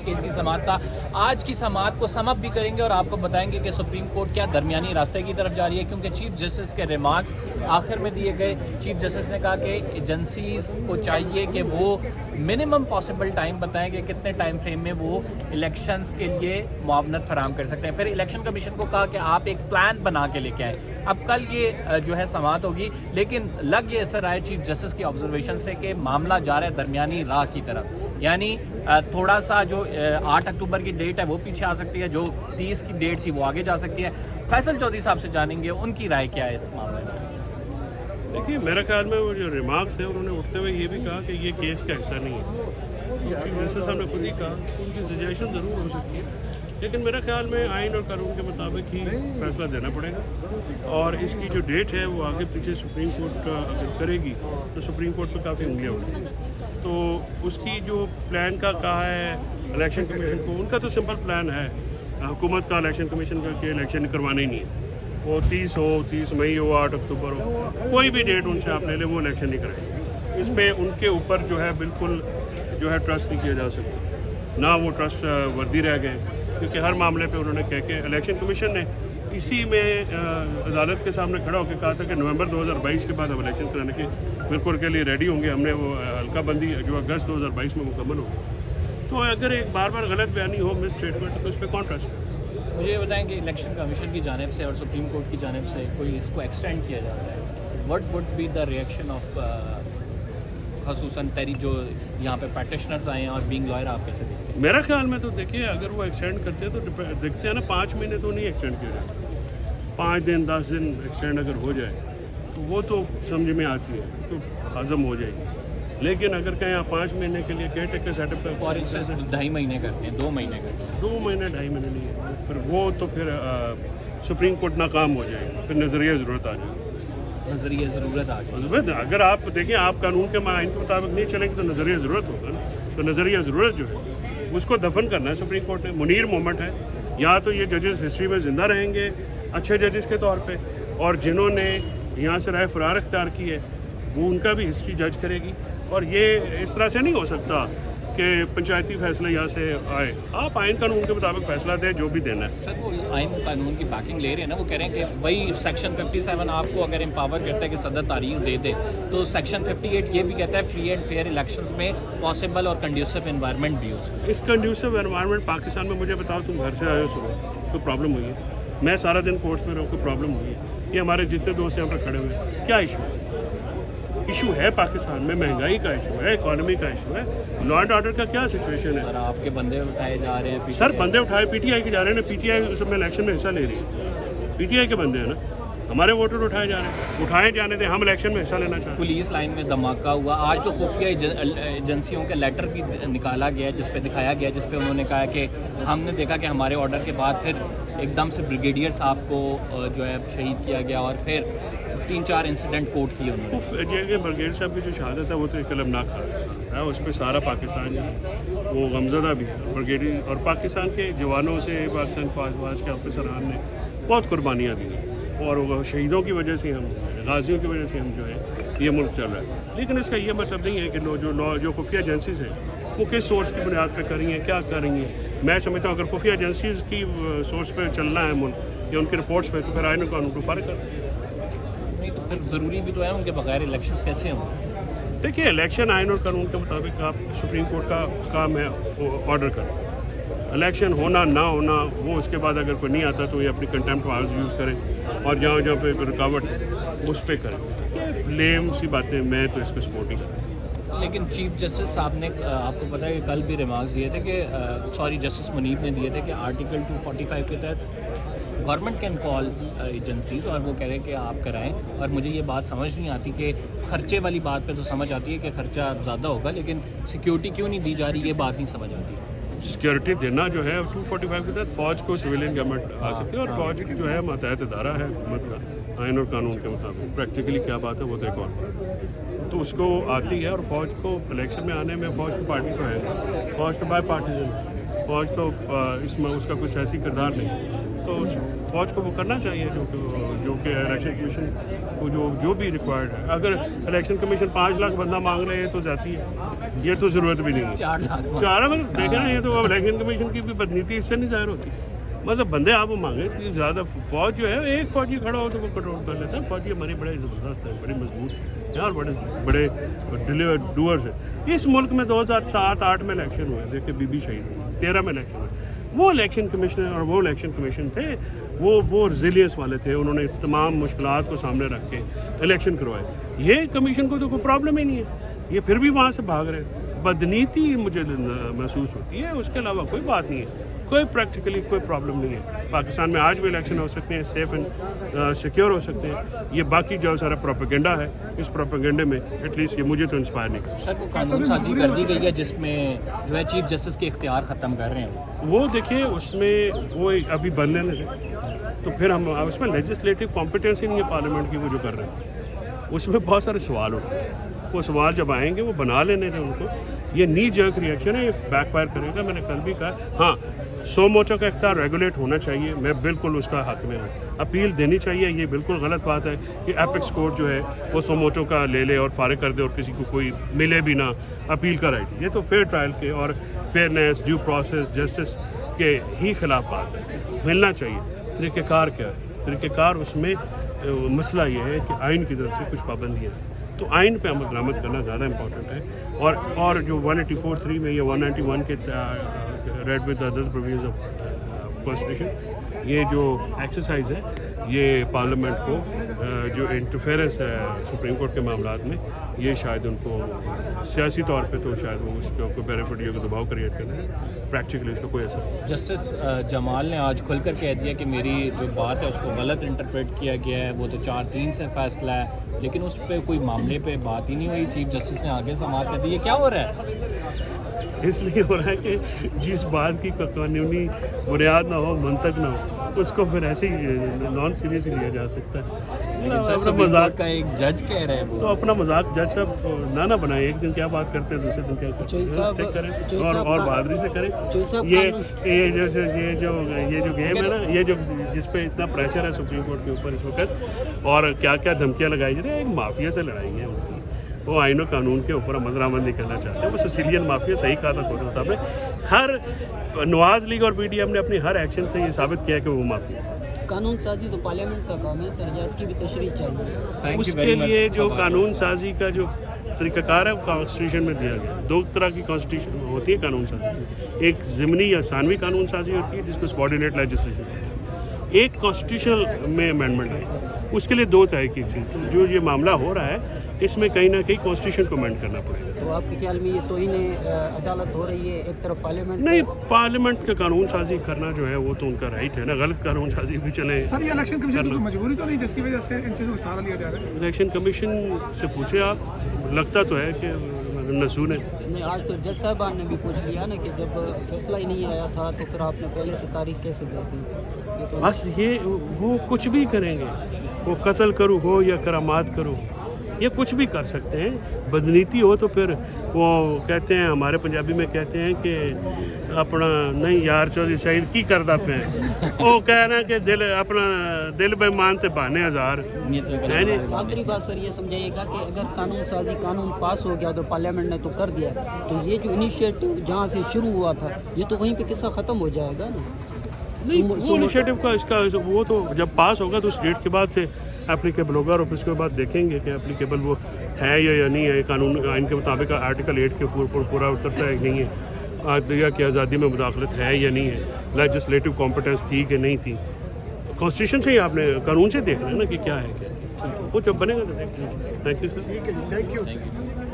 Case کی سماعت کا. آج کی سماعت کو سم اپ بھی کریں گے اور آپ کو بتائیں گے کہ سپریم کورٹ کیا درمیانی راستے کی طرف جا رہی ہے, کیونکہ چیف جسٹس کے ریمارکس آخر میں دیے گئے. چیف جسٹس نے کہا کہ ایجنسیز کو چاہیے کہ وہ منیمم پاسبل ٹائم بتائیں کہ کتنے ٹائم فریم میں وہ الیکشنز کے لیے معاونت فراہم کر سکتے ہیں. پھر الیکشن کمیشن کو کہا کہ آپ ایک پلان بنا کے لے کے آئیں. اب کل یہ جو ہے سماعت ہوگی, لیکن لگ یہ اثر آئے چیف جسٹس کی آبزرویشن سے کہ معاملہ جا رہا ہے درمیانی راہ کی طرف, یعنی تھوڑا سا جو 8 اکتوبر کی ڈیٹ ہے وہ پیچھے آ سکتی ہے, جو 30 کی ڈیٹ تھی وہ آگے جا سکتی ہے. فیصل چودھری صاحب سے جانیں گے ان کی رائے کیا ہے اس معاملے میں. دیکھیے میرے خیال میں وہ جو ریمارکس ہیں انہوں نے اٹھتے ہوئے یہ بھی کہا کہ یہ کیس کا حصہ نہیں ہے. چیف جسٹس صاحب نے خود ہی کہا ان کی سجیشن ضرور ہو سکتی ہے, لیکن میرے خیال میں آئین اور قانون کے مطابق ہی فیصلہ دینا پڑے گا. اور اس کی جو ڈیٹ ہے وہ آگے پیچھے سپریم کورٹ اگر کرے گی تو سپریم کورٹ پہ کافی انگلیاں اٹھیں گی. تو اس کی جو پلان کا کہا ہے الیکشن کمیشن کو, ان کا تو سمپل پلان ہے حکومت کا الیکشن کمیشن کا کہ الیکشن کروانا ہی نہیں ہے. وہ 30 مئی ہو 8 اکتوبر ہو, کوئی بھی ڈیٹ ان سے آپ لے لیں وہ الیکشن نہیں کریں گے. اس پہ ان کے اوپر جو ہے بالکل جو ہے ٹرسٹ نہیں کیا جا سکتا, نہ وہ ٹرسٹ وردی رہ گئے, کیونکہ ہر معاملے پہ انہوں نے کہہ کے الیکشن کمیشن نے اسی میں عدالت کے سامنے کھڑا ہو کے کہا تھا کہ نومبر 2022 کے بعد ہم الیکشن کرانے کے بالکل کے لیے ریڈی ہوں گے. ہم نے وہ حلقہ بندی جو اگست 2022 میں مکمل ہو. تو اگر ایک بار غلط بیانی ہو مس اسٹیٹمنٹ تو اس پہ کون ٹرسٹ کرے. مجھے یہ بتائیں کہ الیکشن کمیشن کی جانب سے اور سپریم کورٹ کی جانب سے کوئی اس کو ایکسٹینڈ کیا جاتا ہے, what would be the reaction of خصوصاً تیری جو یہاں پہ پیٹیشنرز آئے ہیں اور بینگ لائر آپ کیسے دیکھتے ہیں؟ میرا خیال میں تو دیکھیے اگر وہ ایکسٹینڈ کرتے ہیں تو دیکھتے ہیں نا 5 مہینے تو نہیں ایکسٹینڈ کیا جائے, 5 دن 10 دن ایکسٹینڈ اگر ہو جائے تو وہ تو سمجھ میں آتی ہے, تو ہضم ہو جائے گی. لیکن اگر کہیں آپ 5 مہینے کے لیے کیئر ٹیکر سیٹ اپ اور 2.5 مہینے کرتے ہیں, 2 مہینے کرتے ہیں, 2 مہینے 2.5 مہینے نہیں ہے, پھر وہ تو پھر سپریم کورٹ ناکام ہو جائے گا, پھر نظریہ ضرورت آ جائے گی. نظریہ ضرورت آ گئی. اگر آپ دیکھیں آپ قانون کے آئین کے مطابق نہیں چلیں گے تو نظریہ ضرورت ہوگا نا. تو نظریہ ضرورت جو ہے اس کو دفن کرنا ہے سپریم کورٹ نے. منیر مومنٹ ہے, یا تو یہ ججز ہسٹری میں زندہ رہیں گے اچھے ججز کے طور پہ, اور جنہوں نے یہاں سے رائے فرار اختیار کی ہے وہ ان کا بھی ہسٹری جج کرے گی. اور یہ اس طرح سے نہیں ہو سکتا کہ پنچایتی فیصلہ یہاں سے آئے. آپ آئین قانون کے مطابق فیصلہ دیں جو بھی دینا ہے. سر وہ آئین قانون کی بیکنگ لے رہے ہیں نا, وہ کہہ رہے ہیں کہ وہی سیکشن 57 آپ کو اگر امپاور کرتا ہے کہ صدر تاریخ دے دے, تو سیکشن 58 یہ بھی کہتا ہے فری اینڈ فیئر الیکشنز میں پاسبل اور کنڈیوسو انوائرمنٹ بھی ہو سکتا ہے. اس کنڈیوسو انوائرمنٹ پاکستان میں مجھے بتاؤ, تم گھر سے آئے ہو صبح کوئی پرابلم ہوئی ہے, میں سارا دن کورٹس میں رہوں کوئی پرابلم ہوئی ہے, یہ ہمارے جتنے دوست یہاں پر کھڑے ہوئے ہیں کیا ایشو ہے؟ ایشو ہے پاکستان میں, مہنگائی کا ایشو ہے, اکانومی کا ایشو ہے, لا اینڈ آرڈر کا کیا سچویشن ہے؟ سر آپ کے بندے اٹھائے جا رہے ہیں. سر بندے اٹھائے پی ٹی آئی کے جا رہے ہیں نا, پی ٹی آئی اس میں الیکشن میں حصہ لے رہی ہے, پی ٹی آئی کے بندے ہیں نا, ہمارے ووٹر اٹھائے جا رہے ہیں, اٹھائے جانے دیں, ہم الیکشن میں حصہ لینا چاہتے ہیں. پولیس لائن میں دھماکہ ہوا آج, تو خفیہ ایجنسیوں کے لیٹر بھی نکالا گیا جس پہ دکھایا گیا, جس پہ انہوں نے کہا کہ ہم نے دیکھا کہ ہمارے آرڈر کے بعد پھر ایک دم سے بریگیڈیئر صاحب کو جو ہے شہید کیا گیا, اور پھر 3-4 انسیڈنٹ کوٹ کیے انہوں نے. بریگیڈیئر صاحب کی جو شہادت ہے وہ تو ایک المناک ہے, اس پہ سارا پاکستان وہ غمزدہ بھی ہے. بریگیڈیئر اور پاکستان کے جوانوں سے پاکستان فوج کے آفیسران نے بہت قربانیاں دی ہیں, اور وہ شہیدوں کی وجہ سے ہم, غازیوں کی وجہ سے ہم جو ہے یہ ملک چل رہا ہے. لیکن اس کا یہ مطلب نہیں ہے کہ جو خفیہ ایجنسیز ہیں وہ کس سورس کی بنیاد پہ کر رہی ہیں, کیا کر رہی ہیں. میں سمجھتا ہوں اگر خفیہ ایجنسیز کی سورس پہ چلنا ہے ملک یا ان کی رپورٹس پہ, تو پھر آئین و قانون کو فرق کر نہیں, تو پھر ضروری بھی تو ہے ان کے بغیر الیکشنز کیسے ہوں. دیکھیے الیکشن آئین اور قانون کے مطابق آپ سپریم کورٹ کا کام ہے آرڈر کریں. الیکشن ہونا نہ ہونا وہ اس کے بعد اگر کوئی نہیں آتا تو یہ اپنی کنٹمپٹ پاورز یوز کریں, اور جہاں جہاں پہ رکاوٹ اس پہ کریں. یہ بلیم سی باتیں, میں تو اس کو سپورٹ نہیں کرتا. لیکن چیف جسٹس صاحب نے آپ کو پتہ ہے کہ کل بھی ریمارکس دیے تھے کہ جسٹس منیب نے دیے تھے کہ آرٹیکل 245 کے تحت گورنمنٹ کین کال ایجنسیز, اور وہ کہہ رہے ہیں کہ آپ کرائیں. اور مجھے یہ بات سمجھ نہیں آتی کہ خرچے والی بات پہ تو سمجھ آتی ہے کہ خرچہ زیادہ ہوگا, لیکن سیکیورٹی کیوں نہیں دی جا رہی, یہ بات نہیں سمجھ آتی. سیکیورٹی دینا جو ہے 245 کے تحت فوج کو سویلین گورنمنٹ آ سکتی ہے, اور فوج کی جو ہے ماتحت ادارہ ہے حکومت کا آئین اور قانون کے مطابق. پریکٹیکلی کیا بات ہے وہ تو ایک اور بات, تو اس کو آتی ہے. اور فوج کو الیکشن میں آنے میں فوج کی پارٹی تو ہے, فوج تو بائی پارٹیزن, فوج تو اس میں اس کا کوئی سیاسی کردار نہیں. تو فوج کو وہ کرنا چاہیے جو کہ الیکشن کمیشن کو جو بھی ریکوائرڈ ہے. اگر الیکشن کمیشن 5 لاکھ بندہ مانگ رہے ہیں تو جاتی ہے, یہ تو ضرورت بھی نہیں ہے. 4 لاکھ 4 دیکھیں نا, یہ تو الیکشن کمیشن کی بھی بدنیتی اس سے نہیں ظاہر ہوتی. مطلب بندے آپ مانگیں زیادہ, فوج جو ہے ایک فوجی کھڑا ہو تو وہ کنٹرول کر لیتا ہے. فوجی ہماری بڑے زبردست ہے, بڑی مضبوط ہے اور بڑے ڈوئرز ہیں. اس ملک میں 2007-8 میں الیکشن ہوئے, دیکھیں بی بی شہید ہوئی, 13 میں الیکشن ہوئے. وہ الیکشن کمشنر اور وہ الیکشن کمیشن تھے, وہ ریزیلینس والے تھے, انہوں نے تمام مشکلات کو سامنے رکھ کے الیکشن کروائے. یہ کمیشن کو تو کوئی پرابلم ہی نہیں ہے, یہ پھر بھی وہاں سے بھاگ رہے ہیں. بدنیتی مجھے محسوس ہوتی ہے, اس کے علاوہ کوئی بات نہیں ہے. کوئی پریکٹیکلی کوئی پرابلم نہیں ہے. پاکستان میں آج بھی الیکشن ہو سکتے ہیں, سیف اینڈ سیکیور ہو سکتے ہیں. یہ باقی جو سارا پروپیگنڈا ہے, اس پروپیگنڈے میں ایٹ لیسٹ یہ مجھے تو انسپائر نہیں کرتا. سر وہ قانون سازی کر دی گئی ہے جس میں جو ہے چیف جسٹس کے اختیار ختم کر رہے ہیں. وہ دیکھیے اس میں وہ ابھی بننے لگے تو پھر ہم اس میں لیجسلیٹو کمپیٹنسی نہیں ہے پارلیمنٹ کی, وہ جو کر رہے ہیں اس میں بہت سارے سوال اٹھتے ہیں. وہ سوال جب آئیں گے وہ بنا لینے دیں ان کو. یہ نی جرک ریئیکشن ہے, یہ بیک فائر کرے گا. میں نے کل بھی کہا, ہاں سو موٹو کا اختیار ریگولیٹ ہونا چاہیے, میں بالکل اس کا حق میں ہوں. اپیل دینی چاہیے, یہ بالکل غلط بات ہے کہ ایپکس کورٹ جو ہے وہ سو موٹو کا لے لے اور فارغ کر دے اور کسی کو کوئی ملے بھی نہ اپیل کا رائٹ. یہ تو فیئر ٹرائل کے اور فیئرنیس, ڈیو پروسیس, جسٹس کے ہی خلاف بات ہے. ملنا چاہیے. طریقہ کار کیا ہے؟ طریقہ کار اس میں مسئلہ یہ ہے کہ آئین کی طرف سے کچھ پابندیاں ہیں, تو آئین پہ عمل درآمد کرنا زیادہ امپورٹنٹ ہے. اور جو 184(3) میں یا 191 کے read with other provisions of constitution, یہ جو ایکسرسائز ہے یہ پارلیمنٹ کو جو انٹرفیئرنس ہے سپریم کورٹ کے معاملات میں, یہ شاید ان کو سیاسی طور پہ تو شاید وہ اس کو بینیفٹ یا دباؤ کریٹ کرنا ہے. پریکٹیکلی اس کا کوئی اثر نہیں. جسٹس جمال نے آج کھل کر کہہ دیا کہ میری جو بات ہے اس کو غلط انٹرپریٹ کیا گیا ہے, وہ تو 4-3 سے فیصلہ ہے, لیکن اس پہ کوئی معاملے پہ بات ہی نہیں ہوئی. چیف جسٹس نے آگے سماعت کر دی. یہ کیا ہو رہا ہے؟ اس لیے ہو رہا ہے کہ جس بات کی قانونی بنیاد نہ ہو, منطق نہ ہو, اس کو پھر ایسے ہی نان سیریس لیا جا سکتا ہے. لیکن سر مذاق کا ایک جج کہہ رہے ہیں, تو اپنا مذاق جج صاحب نہ بنائیں. ایک دن کیا بات کرتے ہیں, دوسرے دن کیا کرتے ہیں, کریں اور بہادری سے کریں. یہ جو گیم ہے نا, یہ جو جس پہ اتنا پریشر ہے سپریم کورٹ کے اوپر اس وقت, اور کیا کیا دھمکیاں لگائی جا رہی ہیں, ایک مافیا سے لڑائی ہیں. وہ آئین و قانون کے اوپر عمل درآمد نہیں کرنا چاہتے ہیں. وہ سسیلین مافیا, صحیح کہا تھا کوٹل صاحب نے. ہر نواز لیگ اور پی ڈی ایم نے اپنی ہر ایکشن سے یہ ثابت کیا کہ وہ مافیا. قانون سازی تو پارلیمنٹ کا کام ہے سر, اس کی بھی تشریح چاہیے. اس کے لیے جو قانون سازی کا جو طریقہ کار ہے وہ کانسٹیٹیوشن میں دیا گیا. 2 طرح کی کانسٹیٹیوشن ہوتی ہے قانون سازی. ایک ضمنی یا ثانوی قانون سازی ہوتی ہے جس کو سبارڈینیٹ لیجسلیشن ہوتی ہے. ایک کانسٹیٹیوشنل میں امینڈمنٹ ہے, اس کے لیے 2 طرح کی چیز. جو یہ معاملہ ہو رہا ہے اس میں کہیں نہ کہیں کانسٹیٹیوشن کو امینڈ کرنا پڑے گا. تو آپ کے خیال میں یہ توہین عدالت ہو رہی ہے ایک طرف پارلیمنٹ؟ نہیں, پارلیمنٹ کا قانون سازی کرنا جو ہے وہ تو ان کا رائٹ ہے نا. غلط قانون سازی بھی چلے. سر یہ الیکشن کمیشن کی مجبوری تو نہیں جس کی وجہ سے ان چیزوں کا سہارا لیا جا رہا ہے؟ الیکشن کمیشن سے پوچھے آپ, لگتا تو ہے کہ نسون ہے. نہیں, آج تو جج صاحبان نے بھی پوچھ لیا نا کہ جب فیصلہ ہی نہیں آیا تھا تو پھر آپ نے پہلے سے تاریخ کیسے دے دی؟ بس یہ وہ کچھ بھی کریں گے, وہ قتل کرو ہو یا کرامات کرو, یہ کچھ بھی کر سکتے ہیں. بدنیتی ہو تو پھر وہ کہتے ہیں, ہمارے پنجابی میں کہتے ہیں کہ اپنا نہیں یار چودھری سعید کی کردا پہ وہ کہنا کہ دل اپنا دل بےمان تے بہانے ہزار. آخری بات سر یہ سمجھائیے گا کہ اگر قانون سازی قانون پاس ہو گیا تو پارلیمنٹ نے تو کر دیا, تو یہ جو انیشیٹو جہاں سے شروع ہوا تھا یہ تو وہیں پہ قصہ ختم ہو جائے گا نا. نہیں, وہ انیشیٹو کا اس کا وہ تو جب پاس ہوگا تو اسٹیٹ کے بعد سے اپلیکیبل ہوگا, اور اس کے بعد دیکھیں گے کہ اپلیکیبل وہ ہے یا نہیں ہے. قانون آئین کے مطابق آرٹیکل 8 کے پورا اترتا ہے کہ نہیں ہے. عدلیہ کی آزادی میں مداخلت ہے یا نہیں ہے. لیجسلیٹو کمپیٹنس تھی کہ نہیں تھی. کانسٹیٹیوشن سے ہی آپ نے قانون سے دیکھنا ہے نا کہ کیا ہے کیا. وہ جب بنے گا تو دیکھ لیں. Thank you sir.